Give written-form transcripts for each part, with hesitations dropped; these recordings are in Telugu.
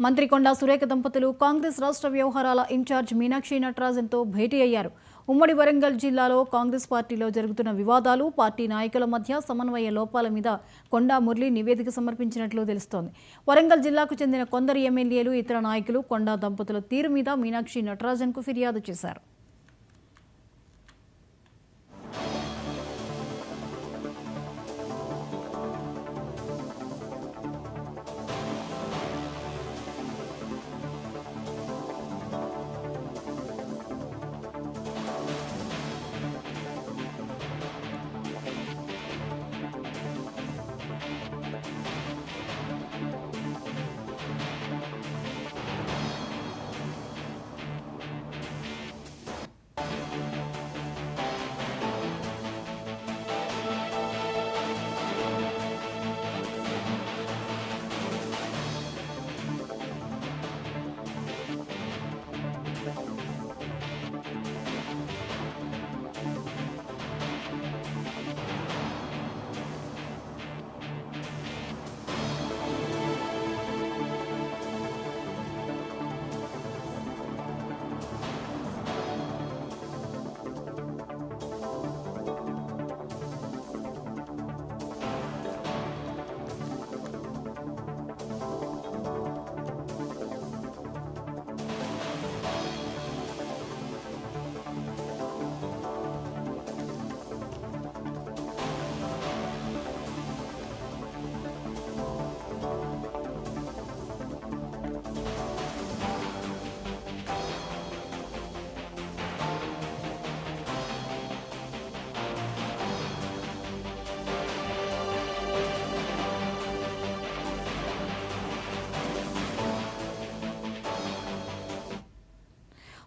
మంత్రి కొండా సురేఖ దంపతులు కాంగ్రెస్ రాష్ట్ర వ్యవహారాల ఇన్ఛార్జ్ మీనాక్షి నటరాజన్తో భేటీ అయ్యారు. ఉమ్మడి వరంగల్ జిల్లాలో కాంగ్రెస్ పార్టీలో జరుగుతున్న వివాదాలు, పార్టీ నాయకుల మధ్య సమన్వయ లోపాల మీద కొండా మురళి నివేదిక సమర్పించినట్లు తెలుస్తోంది. వరంగల్ జిల్లాకు చెందిన కొందరు ఎమ్మెల్యేలు, ఇతర నాయకులు కొండా దంపతుల తీరు మీద మీనాక్షి నటరాజన్కు ఫిర్యాదు చేశారు.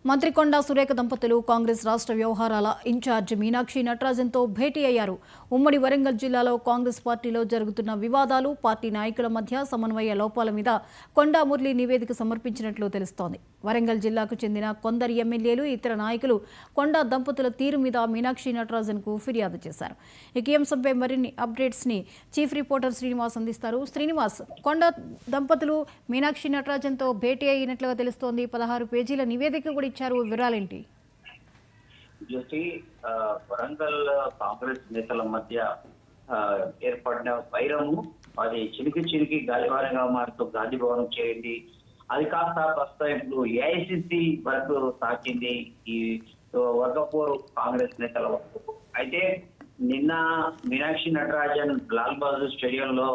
మంత్రి కొండా సురేఖ దంపతులు కాంగ్రెస్ రాష్ట్ర వ్యవహారాల ఇన్ఛార్జ్ మీనాక్షి నటరాజన్తో భేటీ అయ్యారు. ఉమ్మడి వరంగల్ జిల్లాలో కాంగ్రెస్ పార్టీలో జరుగుతున్న వివాదాలు, పార్టీ నాయకుల మధ్య సమన్వయ లోపాల మీద కొండా మురళి నివేదిక సమర్పించినట్లు తెలుస్తోంది. వరంగల్ జిల్లాకు చెందిన కొందరు ఎమ్మెల్యేలు, ఇతర నాయకులు కొండా దంపతుల తీరు మీద మీనాక్షి నటరాజన్కు ఫిర్యాదు చేశారు. ఈ అంశంపై మరిన్ని అప్డేట్స్ ని చీఫ్ రిపోర్టర్ శ్రీనివాస్ అందిస్తారు. శ్రీనివాస్, కొండా దంపతులు మీనాక్షి నటరాజన్తో భేటీ అయినట్లుగా తెలుస్తోంది. 16 పేజీల నివేదిక కూడా ఇచ్చారు. వివరాలేంటి? వరంగల్ కాంగ్రెస్ నేతల మధ్య ఏర్పడిన వైరము అది చినికి గాలివారంగా మారుతూ గాంధీ భవనం చేరింది. అది కాస్త ప్రస్తుతం ఇప్పుడు ఏఐసిసి వరకు సాగింది ఈ వర్గపోరు కాంగ్రెస్ నేతల వరకు. అయితే నిన్న మీనాక్షి నటరాజన్ లాల్ బహదూర్ స్టేడియంలో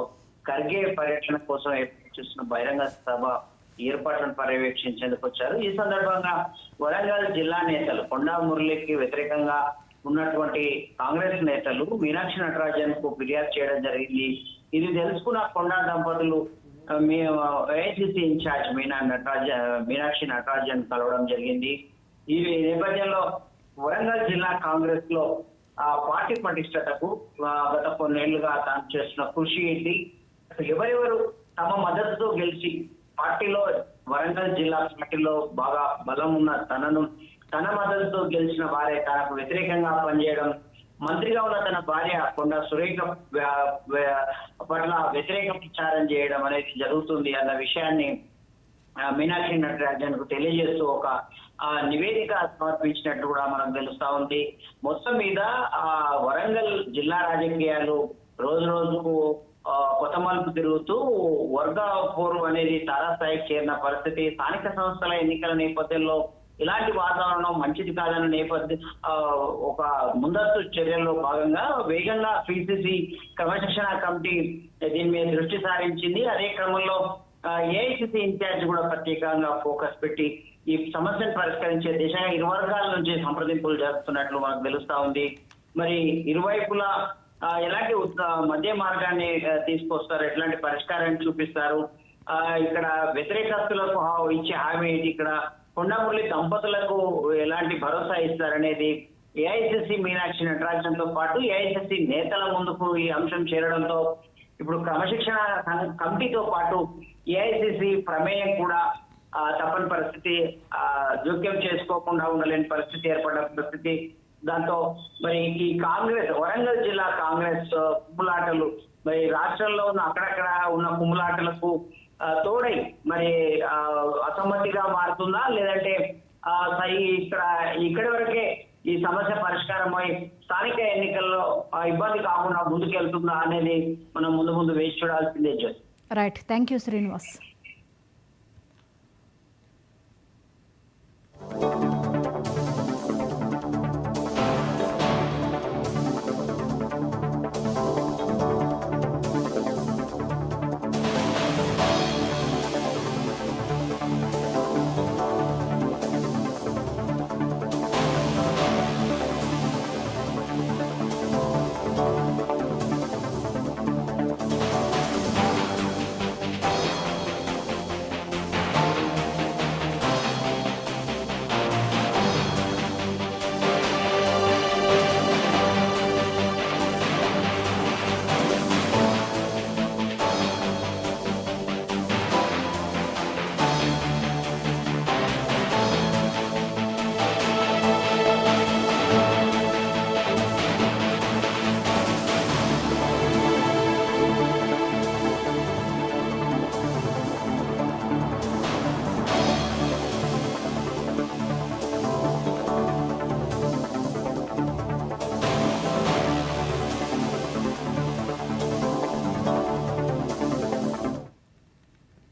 ఖర్గే పర్యటన కోసం ఏర్పాటు చేసిన బహిరంగ సభ ఏర్పాట్లను పర్యవేక్షించేందుకు వచ్చారు. ఈ సందర్భంగా వరంగల్ జిల్లా నేతలు కొండా మురళికి వ్యతిరేకంగా ఉన్నటువంటి కాంగ్రెస్ నేతలు మీనాక్షి నటరాజన్ కు ఫిర్యాదు చేయడం జరిగింది. ఇది తెలుసుకున్న కొండా దంపతులు ఏఐసిసి ఇన్ఛార్జ్ మీనాక్షి నటరాజన్ కలవడం జరిగింది. ఈ నేపథ్యంలో వరంగల్ జిల్లా కాంగ్రెస్ లో పార్టీ పటిష్టతకు గత కొన్నేళ్లుగా తాను చేస్తున్న కృషి ఏంటి, ఎవరెవరు తమ మద్దతుతో గెలిచి పార్టీలో వరంగల్ జిల్లా పార్టీలో బాగా బలం ఉన్న తన మద్దతుతో గెలిచిన వారే తనకు వ్యతిరేకంగా పనిచేయడం, మంత్రిగా ఉన్న తన భార్య కొండా సురేఖ పట్ల వ్యతిరేక ప్రచారం చేయడం అనేది జరుగుతుంది అన్న విషయాన్ని మీనాక్షి నటరాజన్ కు తెలియజేస్తూ ఒక నివేదిక సమర్పించినట్టు కూడా మనకు తెలుస్తా ఉంది. మొత్తం మీద వరంగల్ జిల్లా రాజకీయాలు రోజు రోజుకు కొత్త మలుపు తిరుగుతూ వర్గ పోరు అనేది తారాస్థాయికి చేరిన పరిస్థితి. స్థానిక సంస్థల ఎన్నికల నేపథ్యంలో ఇలాంటి వాతావరణం మంచిది కాదన్న నేపథ్యం ఒక ముందస్తు చర్యల్లో భాగంగా వేగంగా పిసిసి క్రమశిక్షణ కమిటీ దీని మీద దృష్టి సారించింది. అదే క్రమంలో ఏఐసిసి ఇన్ఛార్జ్ కూడా ప్రత్యేకంగా ఫోకస్ పెట్టి ఈ సమస్యను పరిష్కరించే దిశగా ఇరు వర్గాల నుంచి సంప్రదింపులు జరుపుతున్నట్లు మనకు తెలుస్తా ఉంది. మరి ఇరువైపులా ఎలాంటి మధ్య మార్గాన్ని తీసుకొస్తారు, ఎట్లాంటి పరిష్కారాన్ని చూపిస్తారు, ఇక్కడ వ్యతిరేకస్తులకు ఇచ్చే హామీ ఏంటి, ఇక్కడ కొండా మురళి దంపతులకు ఎలాంటి భరోసా ఇస్తారనేది ఏఐసిసి మీనాక్షి నటరాజన్ తో పాటు ఏఐసిసి నేతల ముందుకు ఈ అంశం చేరడంతో ఇప్పుడు క్రమశిక్షణ కమిటీతో పాటు ఏఐసిసి ప్రమేయం కూడా తప్పని పరిస్థితి, జోక్యం చేసుకోకుండా ఉండలేని పరిస్థితి ఏర్పడ్డ పరిస్థితి. దాంతో మరి ఈ కాంగ్రెస్ వరంగల్ జిల్లా కాంగ్రెస్ కుమ్ములాటలు మరి రాష్ట్రంలో ఉన్న అక్కడక్కడ ఉన్న కుమ్ములాటలకు తోడై మరి అసమ్మతిగా మారుతుందా, లేదంటే ఇక్కడి వరకే ఈ సమస్య పరిష్కారమై స్థానిక ఎన్నికల్లో ఇబ్బంది కాకుండా ముందుకెళ్తుందా అనేది మనం ముందు వేచి చూడాల్సిందే. Right, thank you Srinivas.